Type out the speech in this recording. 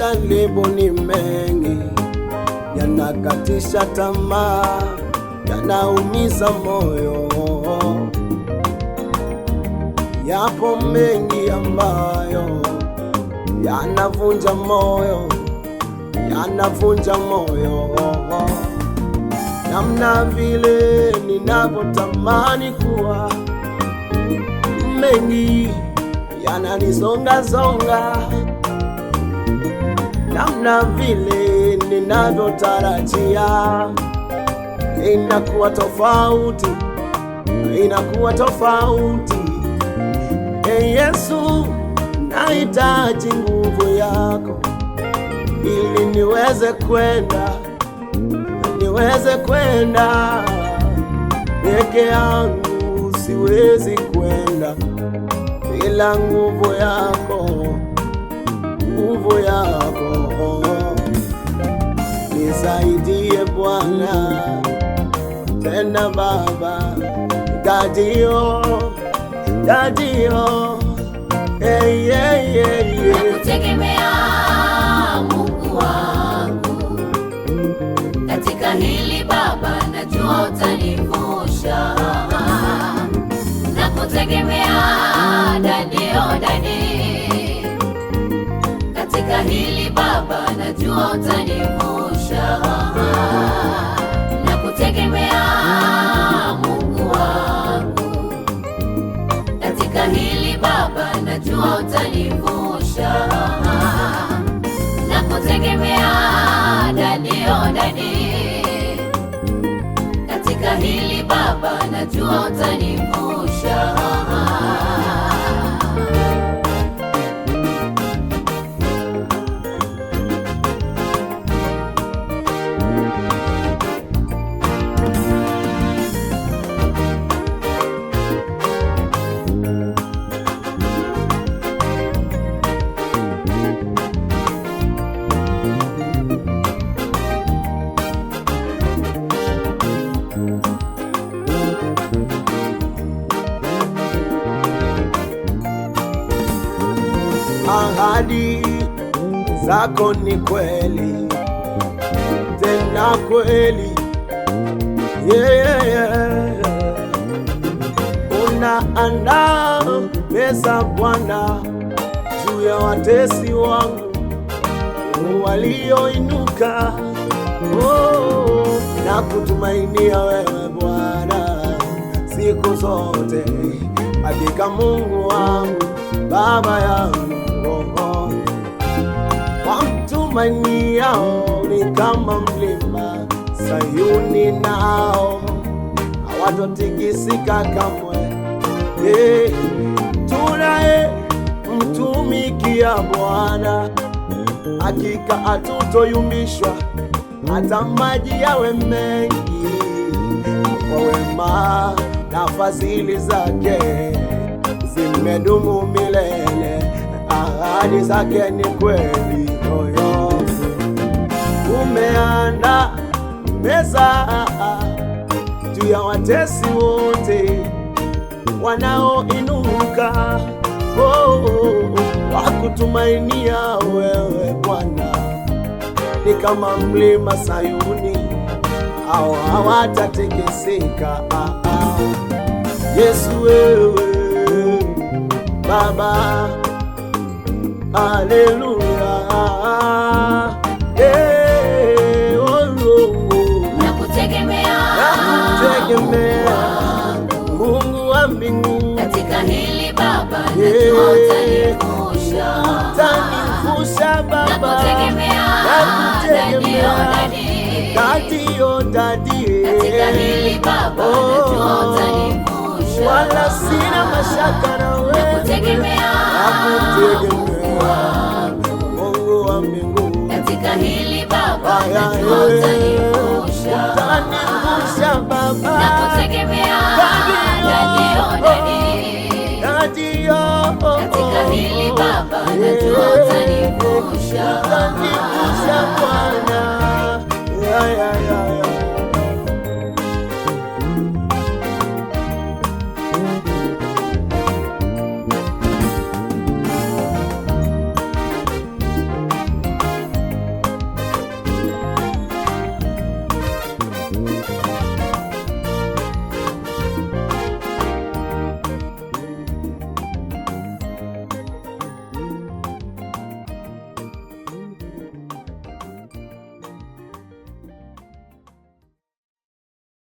Majaribu ni mengi, yanakatisha tamaa, yanaumiza moyo. Yapo mengi ambayo yanavunja moyo, yanavunja moyo. Namna vile ninavyotamani kuwa, mengi yananisonga-songa. Namna vile ninavyotarajia, inakuwa tofauti, inakuwa tofauti. Yesu, nahitaji nguvu yako ili niweze kwenda, niweze kwenda. Peke yangu siwezi kwenda bila nguvu yako, nguvu yako. Nisaidie Bwana, tena Baba, Dadio, Dadio, hey, hey, hey, hey. Nakutegemea Mungu wangu, katika hili Baba najua utanivusha. Nakutegemea Dadio, Dadi, katika hili Baba najua utanivusha. Nakutegemea Mungu wangu, katika hili Baba najua utanivusha. Nakutegemea Dadio, Dadi, katika hili Baba najua utanivusha. Ahadi zako ni kweli, tena kweli, yeah, yeah. Unaandaa meza Bwana juu ya watesi wangu walioinuka. Oh, na kutumainia wewe Bwana siku zote, hakika Mungu wangu, Baba yangu. Wamtumainiao ni kama mlima Sayuni, nao hawatotikisika kamwe. Tunaye mtumikia Bwana, hakika hatutoyumbishwa, hata maji yawe mengi. Kwa wema na fadhili zake zimedumu milele, ahadi zake ni kweli. Oyo, umeandaa meza juu ya watesi wote wanaoinuka. Wakutumainia wewe Bwana ni kama mlima Sayuni, hao hawatatikisika. Yesu wewe Baba, haleluya. Nakutegemea Mungu wa mbingu, katika hili Baba najua utanivusha. utanivusha Baba. Nakutegemea Dadio, Dadio, Dadi, katika hili Baba najua utanivusha. wala sina mashaka na wewe. Nakutegemea Mungu wa mbingu, katika hili Baba najua utanivusha. utanivusha Baba. Nakutegemea Dadio, Dadio, katika hili Baba najua utanivusha. utanivusha Bwana, yeah, yeah.